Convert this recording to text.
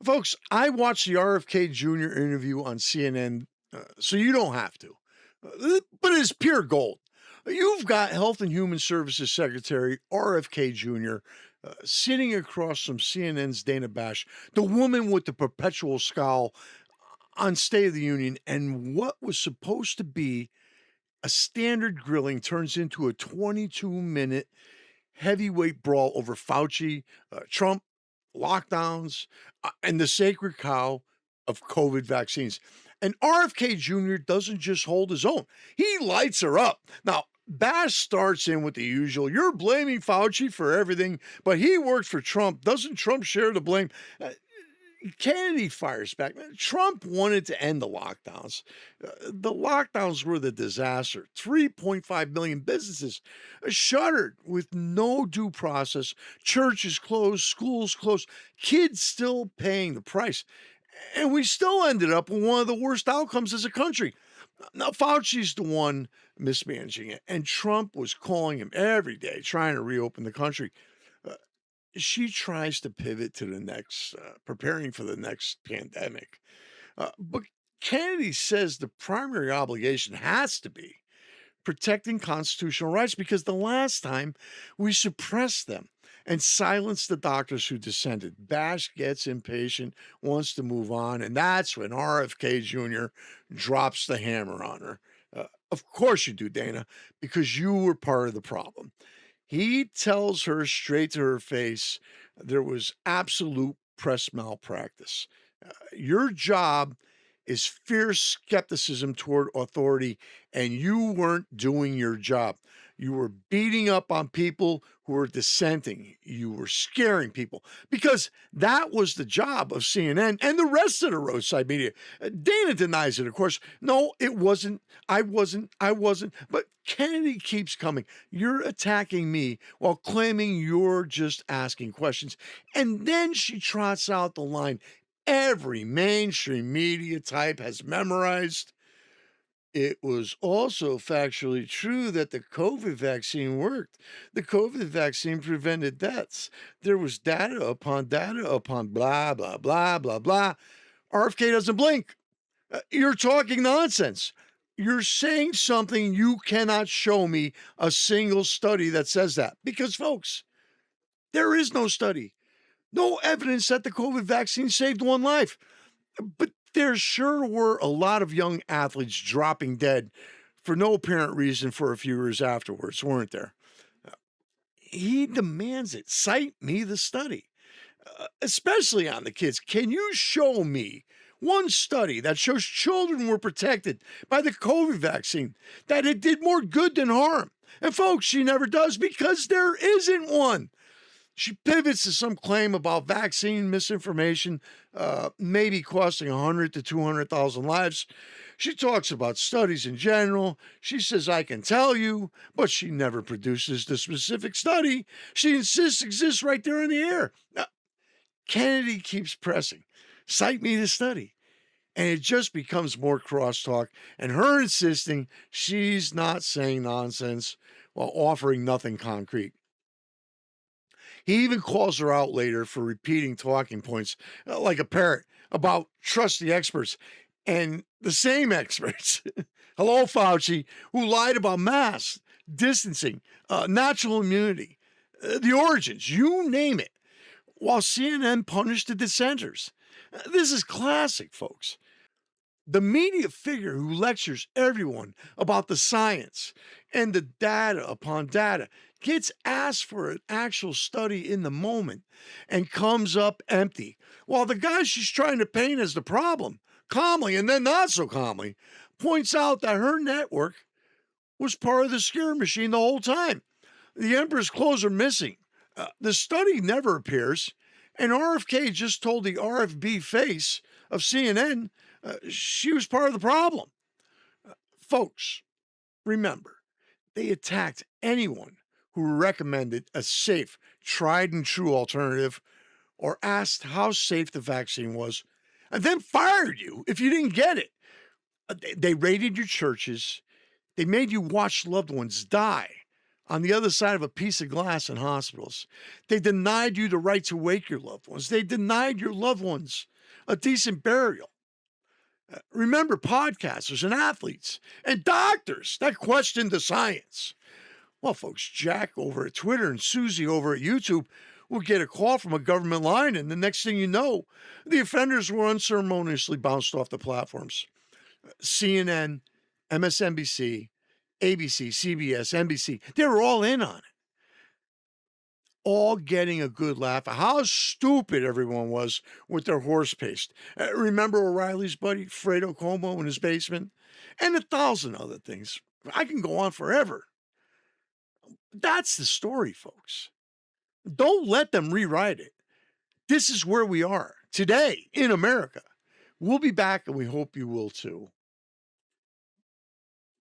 Folks, I watched the RFK Jr. interview on CNN, so you don't have to. But it's pure gold. You've got Health and Human Services Secretary RFK Jr. Sitting across from CNN's Dana Bash, the woman with the perpetual scowl on State of the Union, and what was supposed to be a standard grilling turns into a 22-minute heavyweight brawl over Fauci, Trump, lockdowns, and the sacred cow of COVID vaccines. And RFK Jr. doesn't just hold his own, he lights her up. Now, Bash starts in with the usual, you're blaming Fauci for everything, but he worked for Trump. Doesn't Trump share the blame? Kennedy fires back. Trump wanted to end the lockdowns. The lockdowns were the disaster. 3.5 million businesses shuttered with no due process. Churches closed, schools closed, kids still paying the price. And we still ended up with one of the worst outcomes as a country. Now, Fauci's the one mismanaging it, and Trump was calling him every day, trying to reopen the country. She tries to pivot to the next, preparing for the next pandemic. But Kennedy says the primary obligation has to be protecting constitutional rights because the last time we suppressed them and silenced the doctors who dissented. Bash gets impatient, wants to move on, and that's when RFK Jr. drops the hammer on her. Of course you do, Dana, because you were part of the problem. He tells her straight to her face there was absolute press malpractice. Your job is fierce skepticism toward authority, and you weren't doing your job. You were beating up on people who were dissenting. You were scaring people because that was the job of CNN and the rest of the roadside media. Dana denies it, of course. No, it wasn't. I wasn't. But Kennedy keeps coming. You're attacking me while claiming you're just asking questions. And then she trots out the line every mainstream media type has memorized. It was also factually true that the COVID vaccine worked. The COVID vaccine prevented deaths. There was data upon blah, blah, blah, blah, blah. RFK doesn't blink. You're talking nonsense. You're saying something you cannot show me a single study that says that. Because, folks, there is no study, no evidence that the COVID vaccine saved one life. But there sure were a lot of young athletes dropping dead for no apparent reason for a few years afterwards, weren't there? He demands it. Cite me the study, especially on the kids. Can you show me one study that shows children were protected by the COVID vaccine, that it did more good than harm? And folks, she never does because there isn't one. She pivots to some claim about vaccine misinformation, maybe costing 100 to 200,000 lives. She talks about studies in general. She says, I can tell you, but she never produces the specific study. She insists exists right there in the air. Now, Kennedy keeps pressing, cite me the study. And it just becomes more crosstalk and her insisting she's not saying nonsense while offering nothing concrete. He even calls her out later for repeating talking points like a parrot about trust the experts. And the same experts, hello, Fauci, who lied about masks, distancing, natural immunity, the origins, you name it, while CNN punished the dissenters. This is classic, folks. The media figure who lectures everyone about the science and the data upon data gets asked for an actual study in the moment and comes up empty, while the guy she's trying to paint as the problem, calmly and then not so calmly, points out that her network was part of the scare machine the whole time. The emperor's clothes are missing. The study never appears, and RFK just told the RFB face of CNN she was part of the problem. Folks, remember, they attacked anyone who recommended a safe, tried and true alternative or asked how safe the vaccine was, and then fired you if you didn't get it. They raided your churches. They made you watch loved ones die on the other side of a piece of glass in hospitals. They denied you the right to wake your loved ones. They denied your loved ones a decent burial. Remember podcasters and athletes and doctors that questioned the science. Well, folks, Jack over at Twitter and Susie over at YouTube will get a call from a government line, and the next thing you know, the offenders were unceremoniously bounced off the platforms. CNN, MSNBC, ABC, CBS, NBC, they were all in on it. All getting a good laugh at how stupid everyone was with their horse paste. Remember O'Reilly's buddy, Fredo Como, in his basement? And 1,000 other things. I can go on forever. That's the story, folks. Don't let them rewrite it. This is where we are today in America. We'll be back, and we hope you will too.